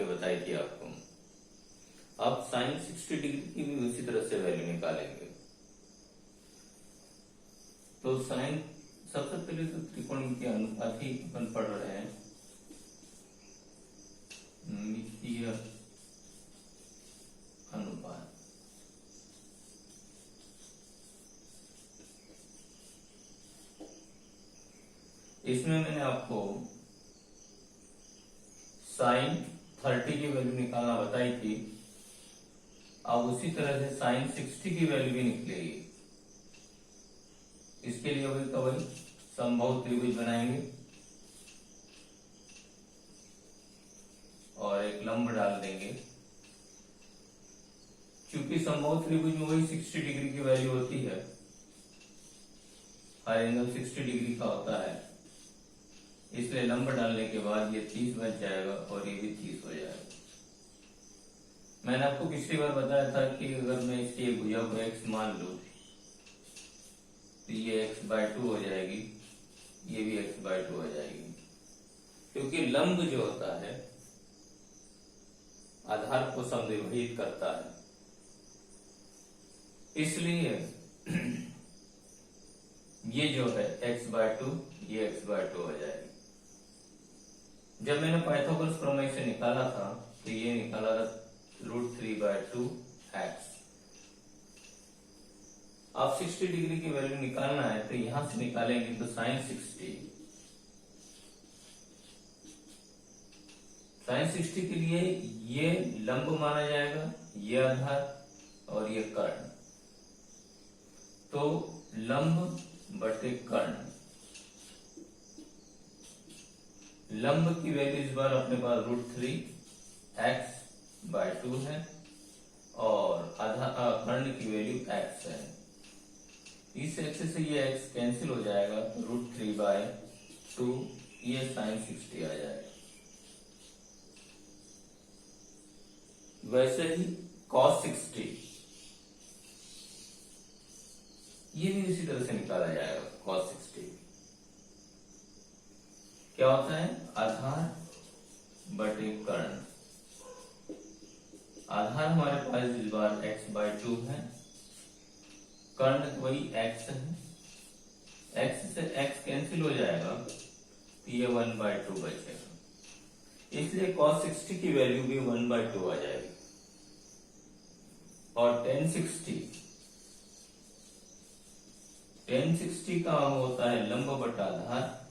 बताई थी आपको। अब साइन 60 डिग्री की भी उसी तरह से वैल्यू निकालेंगे। तो साइन, सबसे पहले तो त्रिकोणमितीय अनुपात ही अपन पढ़ रहे हैं, मितीय अनुपात। इसमें मैंने आपको साइन 30 की वैल्यू निकालना बताई थी। अब उसी तरह से साइन 60 की वैल्यू भी निकलेगी। इसके लिए वही का वही समबाहु त्रिभुज बनाएंगे और एक लंब डाल देंगे। क्योंकि समबाहु त्रिभुज में वही 60 डिग्री की वैल्यू होती है, हर एंगल 60 डिग्री का होता है, इसलिए लंब डालने के बाद ये 30 बच जाएगा और ये भी 30 हो जाएगा। मैंने आपको पिछली बार बताया था कि अगर मैं इसकी एक भुजा को x मान लूं तो ये x/2 हो जाएगी, ये भी x/2 हो जाएगी। क्योंकि लंब जो होता है आधार को समद्विभाजित करता है, इसलिए ये जो है x/2, ये x/2 हो जाएगी। जब मैंने पाइथागोरस प्रमेय से निकाला था तो ये निकाला था √3/2x। अब 60 डिग्री की वैल्यू निकालना है तो यहां से निकालेंगे तो साइन 60 के लिए ये लंब माना जाएगा, ये आधार और ये कर्ण। तो लंब बटे कर्ण, लंब की वैल्यू इस बार अपने पास √3x/2 है और आधार कर्ण की वैल्यू x है। इस x से ये x कैंसिल हो जाएगा, √3/2, ये साइन 60 आ जाएगा। वैसे ही cos 60 ये भी इसी तरह से निकाला जाएगा। cos 60 क्या होता है, आधार बटे कर्ण। आधार हमारे पास इस बार x/2 है, कर्ण वही x है, x से x कैंसिल हो जाएगा तो ये 1/2 बचेगा, इसलिए cos 60 की वैल्यू भी 1/2 आ जाएगी। और tan 60 का होता है लंब बटा आधार,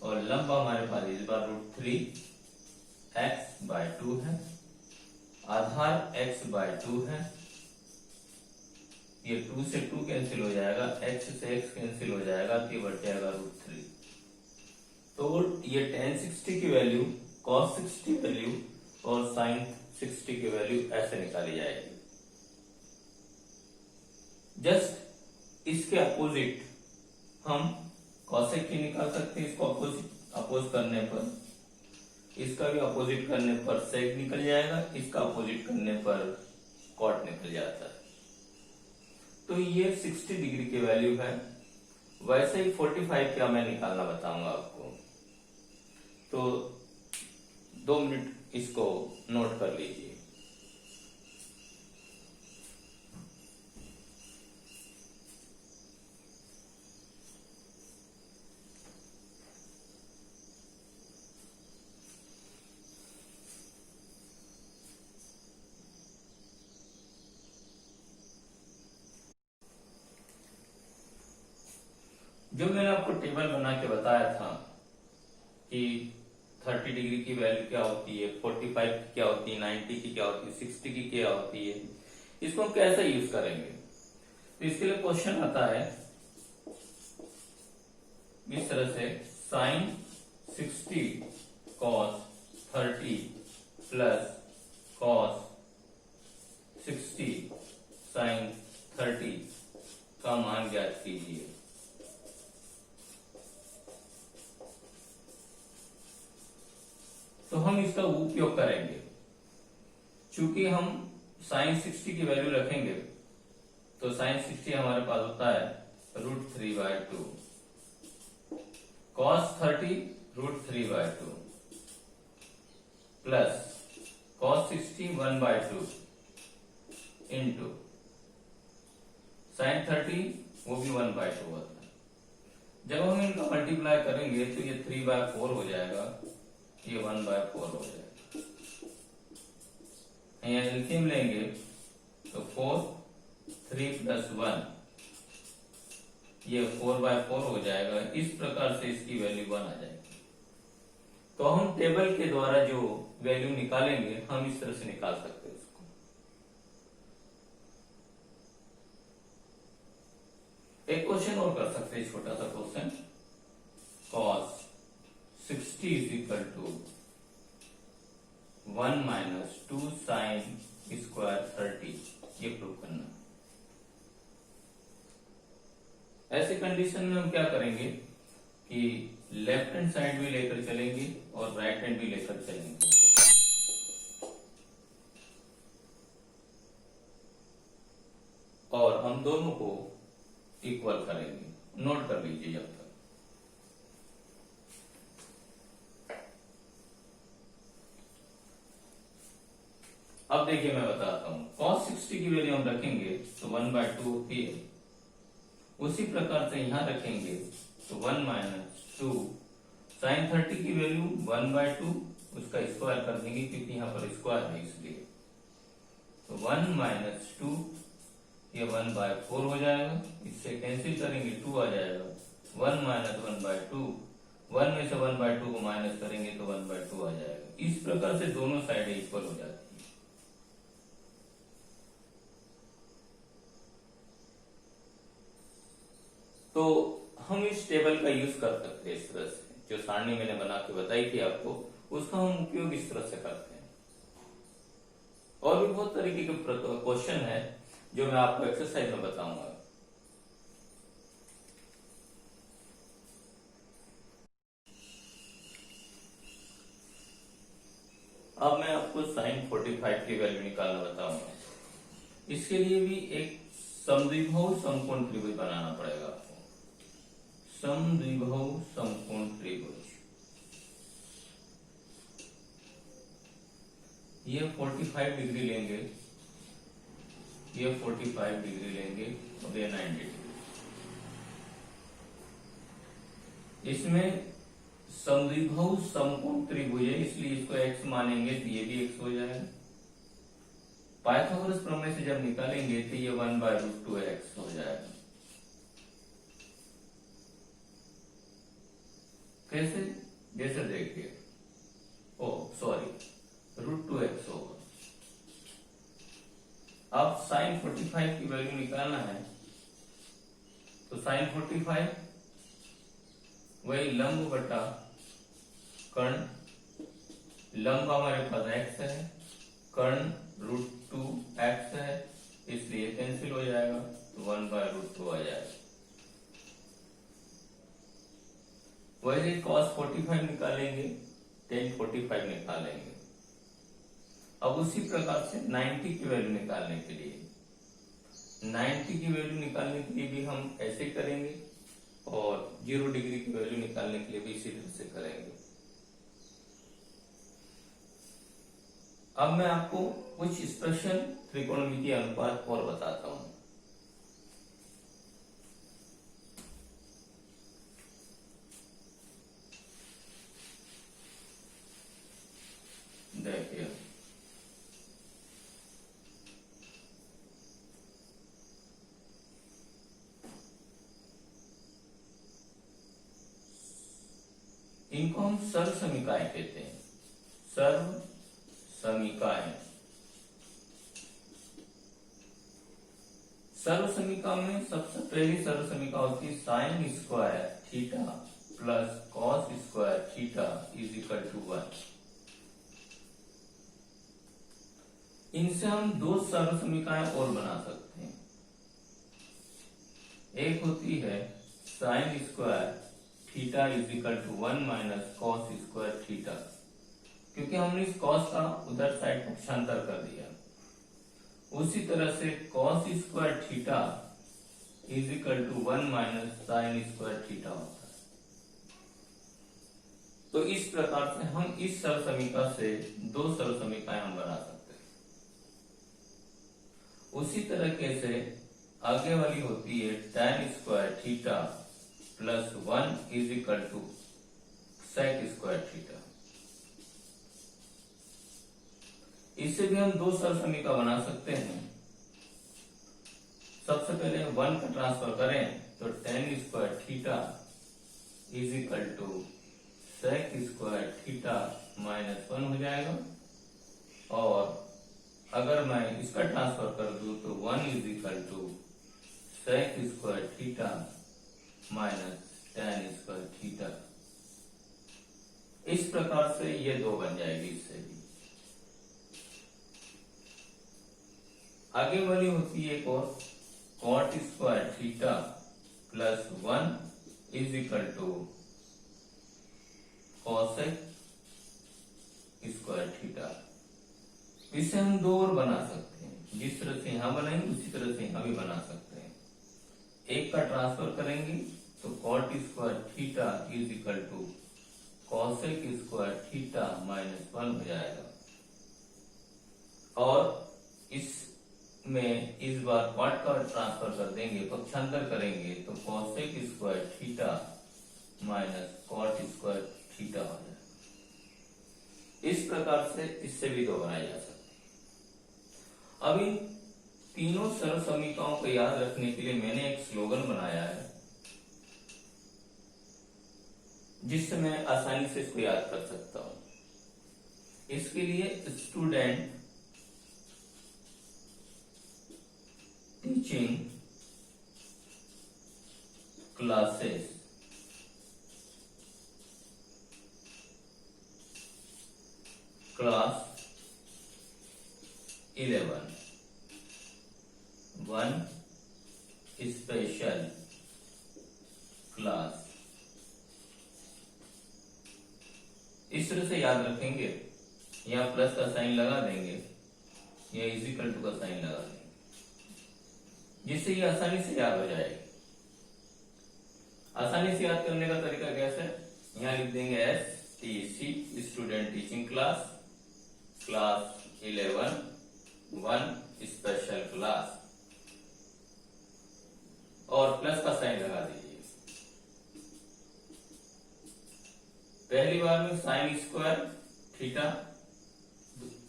और लंब हमारे पास इस बार √3x/2 है, आधार x/2 है, ये 2 से 2 कैंसिल हो जाएगा, x से x कैंसिल हो जाएगा, तो ये बच जाएगा √3। तो ये tan 60 की वैल्यू, cos 60 वैल्यू और sin 60 की वैल्यू ऐसे निकाली जाएगी। जस्ट इसके अपोजिट हम cosec की निकाल सकते हैं। इसको अपोज करने पर, इसका भी अपोजिट करने पर sec निकल जाएगा, इसका अपोजिट करने पर cot निकल जाता है। तो ये 60 डिग्री की वैल्यू है। वैसे ही 45 का मैं निकालना बताऊंगा आपको, तो 2 मिनट इसको नोट कर लीजिए। जो मैंने आपको टेबल बना के बताया था कि 30 डिग्री की वैल्यू क्या होती है, 45 की क्या होती है, 90 की क्या होती है, 60 की क्या होती है, इसको हम कैसे यूज करेंगे। तो इसके लिए क्वेश्चन आता है इस तरह से, sine 60 cos 30 plus cos 60 sine 30 का मान ज्ञात कीजिए। तो हम इसका उपयोग करेंगे, चूंकि हम साइन 60 की वैल्यू रखेंगे तो साइन 60 हमारे पास होता है √3/2, cos 30 √3/2, plus cos 60 1/2 into sin 30 वो भी 1/2 होता है। जब हम इनका मल्टीप्लाई करेंगे तो ये 3/4 हो जाएगा, ये 1/4 हो जाएगा। यहाँ एलसीएम लेंगे तो 4 3 + 1 ये 4/4 हो जाएगा। इस प्रकार से इसकी वैल्यू 1 आ जाएगी। तो हम टेबल के द्वारा जो वैल्यू निकालेंगे हम इस तरह से निकाल सकते हैं उसको। एक क्वेश्चन और कर सकते हैं, छोटा सा क्वेश्चन। cos 60 = 1 - 2 sin स्क्वायर 30, ये प्रूव करना। ऐसे कंडीशन में हम क्या करेंगे कि लेफ्ट हैंड साइड भी लेकर चलेंगे और राइट हैंड भी लेकर चलेंगे। और हम दोनों को इक्वल करेंगे। नोट कर लीजिए जब तक। अब देखिए मैं बताता हूं। cos 60 की वैल्यू हम रखेंगे तो 1/2 होती है। उसी प्रकार से यहां रखेंगे तो 1 - 2 sin 30 की वैल्यू 1/2, उसका स्क्वायर कर देंगे क्योंकि यहाँ पर स्क्वायर है इसलिए। तो 1 - 2 ये 1/4 हो जाएगा। इससे कैंसिल करेंगे 2 आ जाएगा। 1 - 1/2, 1 में से 1/2 को माइनस करेंगे तो 1/2 आ जाएगा। इस प्रकार से दोनों साइड इक्वल हो जाती है। तो हम इस टेबल का यूज कर सकते हैं इस तरह से। जो सारणी मैंने बना के बताई थी आपको, उसका हम उपयोग इस तरह से करते हैं। और भी बहुत तरीके के क्वेश्चन है जो मैं आपको एक्सरसाइज में बताऊंगा। अब मैं आपको sin 45 की वैल्यू निकालना बताऊंगा। इसके लिए भी एक समद्विबाहु समकोण त्रिभुज बनाना पड़ेगा आपको। समद्विबाहु समकोण त्रिभुज, ये 45 डिग्री लेंगे, ये 45 डिग्री लेंगे और ये 90 डिग्री। इसमें समद्विबाहु समकोण त्रिभुज है इसलिए इसको x मानेंगे तो ये भी x हो जाएगा। पाइथागोरस प्रमेय से जब निकालेंगे तो ये 1/√2x हो जाएगा। कैसे? जैसे देखिए, ओ सॉरी, √2x होगा। अब sin 45 की वैल्यू निकालना है तो sin 45 वही लंब बटा कर्ण, लंब हमारे पास x है, कर्ण √2x है, इसलिए कैंसिल हो जाएगा तो 1/√2 आ जाएगा। वैसे cos 45 निकालेंगे, tan 45 निकालेंगे। अब उसी प्रकार से 90 की वैल्यू निकालने के लिए 90 की वैल्यू निकालने के लिए भी हम ऐसे करेंगे और 0 डिग्री की वैल्यू निकालने के लिए भी इसी तरह से करेंगे। अब मैं आपको कुछ स्पेशल त्रिकोणमितीय अनुपात और बताता हूं। देखिए, इनको हम सर्व समीकाएं कहते हैं। सर्व समीकाएं। सर्व समीका में सबसे पहली सर्व समीका होती है sine square theta plus cos square theta is equal to 1। इनसे हम दो सर्व समीकाएं और बना सकते हैं। एक होती है sine square theta is equal to 1 minus cos square theta, क्योंकि हमने इस कॉस का उधर साइड पक्षांतर कर दिया। उसी तरह से cos square theta is equal to 1 minus sine square theta होता है। तो इस प्रकार से हम इस सरल समीकरण से दो सरल समीकरण हम बना सकते हैं। उसी तरीके से आगे वाली होती है tan square theta plus 1 is equal to sec square theta. इससे भी हम दो सरल समीकरण बना सकते हैं। सबसे पहले 1 का ट्रांसफर करें तो tan square theta is equal to sec square theta minus 1 हो जाएगा, और अगर मैं इसका ट्रांसफर कर दूं तो 1 is equal to sec square theta minus tan square theta. इस प्रकार से ये दो बन जाएगी। इससे भी आगे वाली होती है cot square theta plus 1 is equal to cosec square theta. इसे हम दो और बना सकते हैं। जिस तरह से यहां बनाएंगे उसी तरह से यहां भी बना सकते हैं। एक का ट्रांसफर करेंगे तो cot square theta is equal to cosec square theta minus 1 हो जाएगा, और इसमें इस बार cot का ट्रांसफर कर देंगे, पक्षांतर करेंगे तो cosec square theta minus cot square theta हो जाएगा। इस प्रकार से इससे भी दो बनाए जा सकते हैं। अब इन तीनों सरल समीकरणों को याद रखने के लिए मैंने एक स्लोगन बनाया है, जिससे मैं आसानी से इसको याद कर सकता हूं। इसके लिए student teaching classes class 11 1 special class. इस तरह से याद रखेंगे। यहाँ प्लस का साइन लगा देंगे, या इज इक्वल टू का साइन लगा देंगे, जिससे ये आसानी से याद हो जाएगी। आसानी से याद करने का तरीका कैसे, यहाँ लिख देंगे S T C student teaching class class 11 1 special class, और प्लस का साइन लगा दीजिए। पहली बार में sine square theta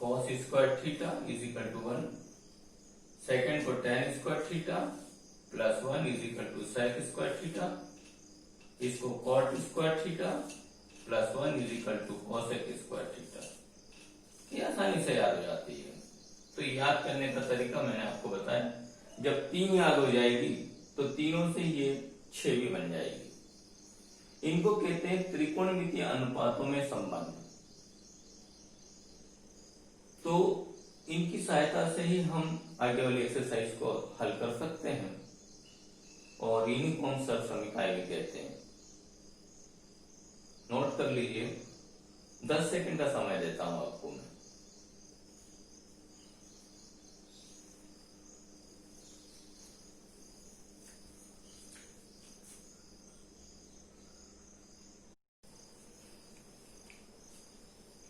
cos square theta is equal to 1, second को tan square theta plus 1 is equal to sec square theta, इसको cot square theta plus 1 is equal to cosec square theta. ये आसानी से याद हो जाती है। तो याद करने का तरीका मैंने आपको बताया। जब 3 याद हो जाएगी तो तीनों से ये 6 भी बन जाएगी। इनको कहते हैं त्रिकोणमितीय अनुपातों में संबंध। तो इनकी सहायता से ही हम आगे वाली एक्सरसाइज को हल कर सकते हैं, और इन्हीं को हम सरल समीकरण भी कहते हैं। नोट कर लीजिए, 10 सेकंड का समय देता हूं आपको मैं।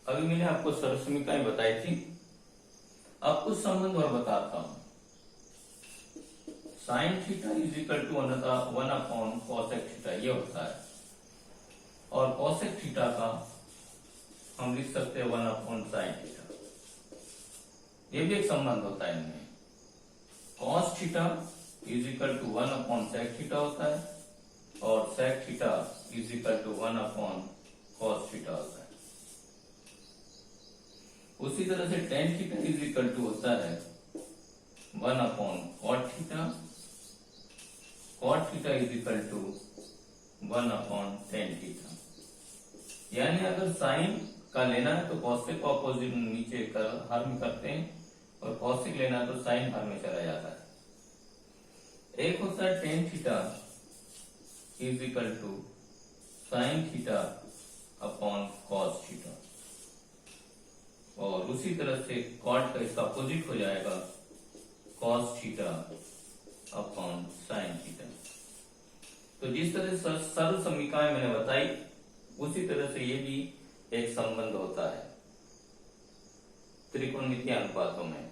अभी मैंने आपको सरल समीकरण बताई थी। अब कुछ संबंध और बताता हूं। Sine theta is equal to 1 upon cosec theta, ये होता है, और कॉसेक थीटा का हम लिख सकते हैं 1 अपॉन साइन थीटा। ये भी एक संबंध होता है इनमें। Cos theta is equal to 1 upon sec theta होता है, और sec theta is equal to 1 upon cos theta होता है। उसी तरह से tan theta is equal to होता है 1 upon cot theta, cot theta is equal to 1 upon tan theta. यानी अगर साइन का लेना है तो कॉसेक को अपोजिट नीचे हर में करते हैं, और कॉसेक लेना है तो साइन हर में चला जाता है। एक होता है tan theta is equal to sine theta upon cos theta, और उसी तरह से कॉट का इसका अपोजिट हो जाएगा cos theta upon sine theta. तो जिस तरह से सरल समीकरण मैंने बताई उसी तरह से ये भी एक संबंध होता है त्रिकोणमितीय अनुपातों में,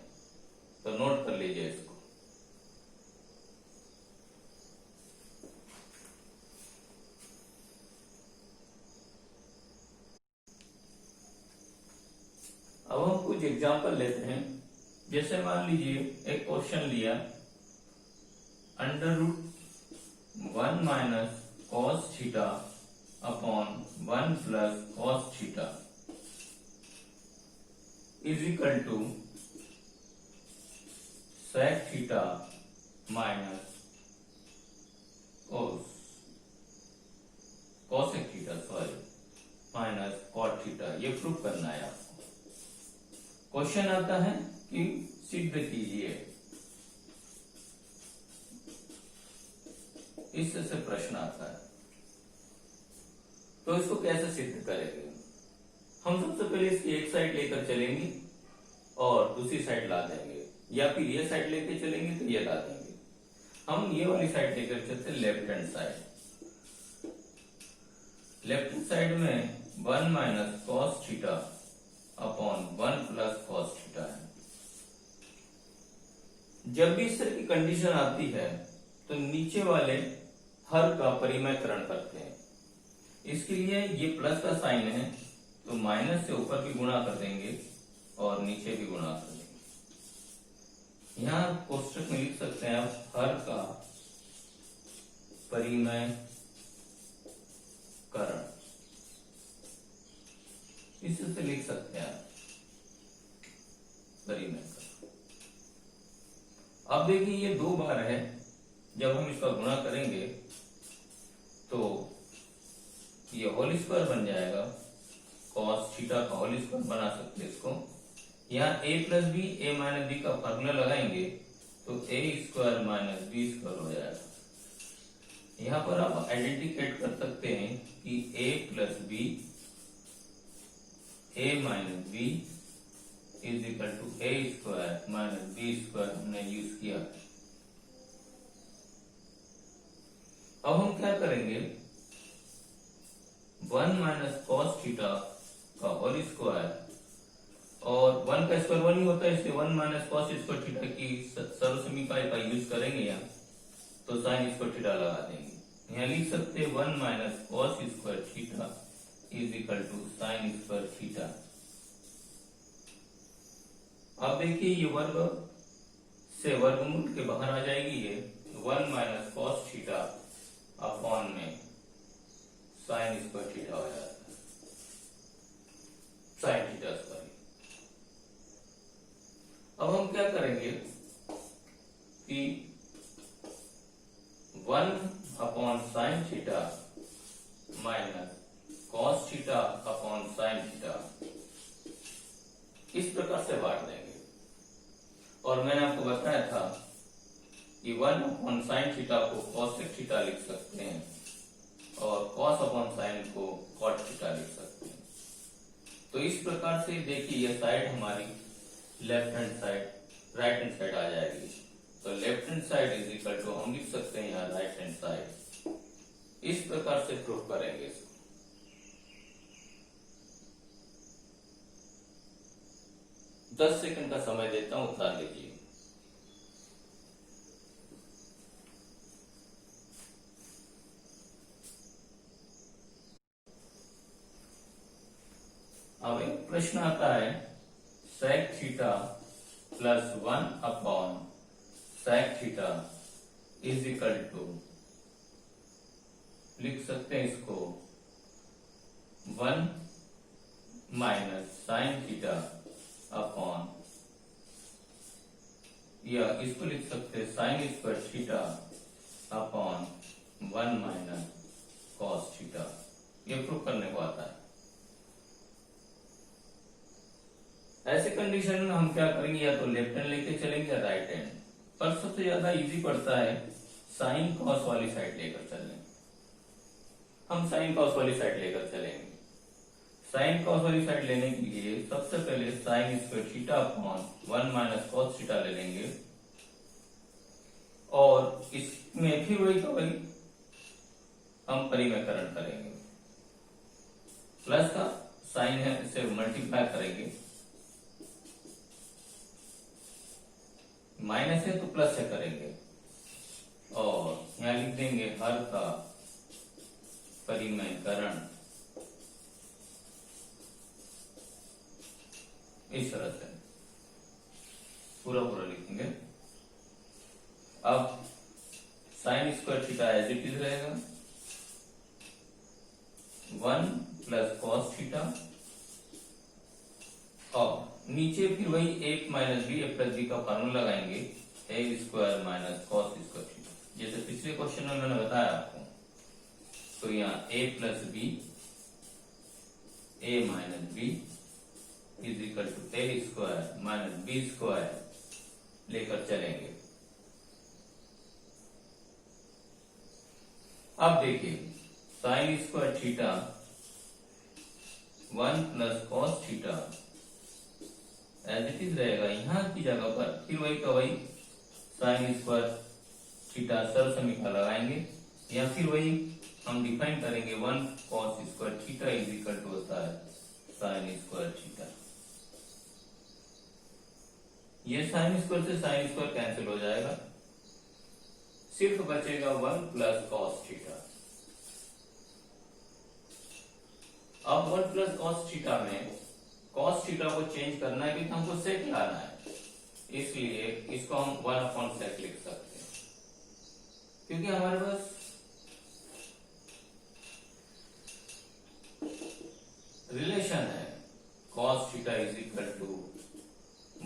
तो नोट कर लीजिए इसको। अब हम कुछ एग्जाम्पल लेते हैं। जैसे मान लीजिए एक क्वेश्चन लिया, √1 minus cos theta upon 1 plus cos theta is equal to sec theta minus cosec theta minus cot theta. ये प्रूफ करना है आपको। क्वेश्चन आता है कि सिद्ध कीजिए, इससे से प्रश्न आता है। तो इसको कैसे सिद्ध करेंगे? हम सबसे पहले इसकी एक साइड लेकर चलेंगे और दूसरी साइड ला देंगे, या फिर ये साइड लेके चलेंगे तो ये ला देंगे। हम ये वाली साइड लेकर चलते left hand side. Left hand side में 1 minus cos theta upon 1 plus cos theta है। जब भी इस तरह की कंडीशन आती है तो नीचे वाले हर का परिमयकरण करते हैं। इसके लिए ये प्लस का साइन है तो माइनस से ऊपर भी गुणा कर देंगे और नीचे भी गुणा कर देंगे। यहां कोष्टक में लिख सकते हैं आप हर का परिमयकरण, इससे लिख सकते हैं आप परिमयकरण। अब देखिए ये 2 बार है, जब हम इसका गुणा करेंगे तो ये होल स्क्वायर बन जाएगा, कॉस थीटा का होल स्क्वायर बना सकते हैं इसको। यहाँ a plus B A minus B का फॉर्मूला लगाएंगे तो a square minus B square हो जाएगा। यहाँ पर आप आइडेंटिफाइड कर सकते हैं कि a plus B a minus B is equal to a square minus B square हमने यूज किया। अब हम क्या करेंगे, 1 माइनस कॉस थीटा का होल स्क्वायर, और 1 का स्क्वायर 1 ही होता है, इसलिए 1 माइनस कॉस स्क्वायर थीटा की सर्वसमीकरण का यूज करेंगे यहाँ, तो साइन स्क्वायर थीटा लगा देंगे। यहाँ लिख सकते हैं 1 minus cos square theta is equal to sine square theta. अब देखिए ये वर्ग से वर्गमूल के बाहर आ जाएगी, ये 1 माइनस कॉस थीटा अपॉन में साइन स्क्वायर थीटा हो जाता है, साइन थीटा स्क्वायर। अब हम क्या करेंगे कि 1 upon sine theta minus cos theta upon sine theta इस प्रकार से बांट देंगे। और मैंने आपको बताया था कि 1 अपॉन साइन थीटा को कॉसेक थीटा लिख सकते हैं और कॉस अपॉन साइन को कॉट थीटा लिख सकते हैं। तो इस प्रकार से देखिए ये साइड हमारी left hand side, right hand side आ जाएगी। तो left hand side is equal to हम लिख सकते हैं यहाँ राइट हैंड साइड। इस प्रकार से प्रूफ करेंगे इसको। दस सेकंड का समय देता हूं, उतार लीजिए। अब एक प्रश्न आता है, sec theta plus 1 upon sec theta is equal to, लिख सकते हैं इसको 1 माइनस साइन थीटा अपॉन, या इसको लिख सकते हैं sign square theta upon 1 minus cos theta. ये प्रूफ करने को आता है। ऐसे कंडीशन में हम क्या करेंगे, या तो लेफ्ट हैंड लेके चलेंगे या राइट हैंड, पर सबसे ज्यादा इजी पड़ता है साइन कॉस वाली साइड लेकर चलने। हम साइन कॉस वाली साइड लेकर चलेंगे। साइन कॉस वाली साइड लेने के लिए सबसे पहले sign square theta upon 1 minus cos theta ले लेंगे, और इसमें फिर वही का वही हम परिमयकरण करेंगे। प्लस का साइन है, इसे मल्टीप्लाई करेंगे, माइनस है तो प्लस से करेंगे, और यहां लिख देंगे हर का परिमेयकरण, इस तरह से पूरा पूरा लिखेंगे। अब sine square theta as it is रहेगा, 1 प्लस कॉस थीटा, और नीचे फिर वही a minus B, a plus B का फॉर्मूला लगाएंगे, a square minus cos square theta, जैसे पिछले क्वेश्चन में मैंने बताया आपको। तो यहाँ a plus B, a minus B is equal to a square minus B square लेकर चलेंगे। अब देखिए sine square theta 1 plus cos theta as it is रहेगा, यहां की जगह पर फिर वही का वही साइन स्क्वायर थीटा सर्व समीकरण लगाएंगे, या फिर वही हम डिफाइन करेंगे 1 cos square theta is equal to होता है साइन स्क्वायर थीटा। ये साइन स्क्वायर से साइन स्क्वायर कैंसिल हो जाएगा, सिर्फ बचेगा 1 प्लस कॉस थीटा। अब 1 प्लस कॉस थीटा में कॉस थीटा को चेंज करना है, क्योंकि हमको सेक लाना है, इसलिए इसको हम 1/sec लिख सकते हैं, क्योंकि हमारे पास रिलेशन है cos theta is equal to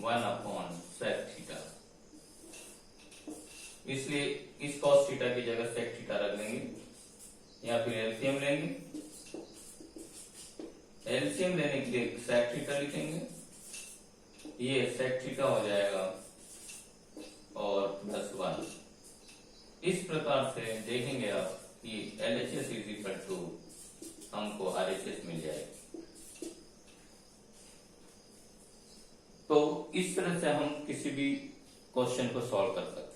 1/sec theta, इसलिए इस कॉस थीटा की जगह सेक थीटा रख देंगे, या फिर एलसीएम लेंगे, एलसीएम लेने के लिए सेक थीटा लिखेंगे, ये सेक थीटा हो जाएगा और प्लस 1। इस प्रकार से देखेंगे आप कि LHS इज इक्वल टू हमको RHS मिल जाएगी। तो इस तरह से हम किसी भी क्वेश्चन को सॉल्व कर सकते हैं।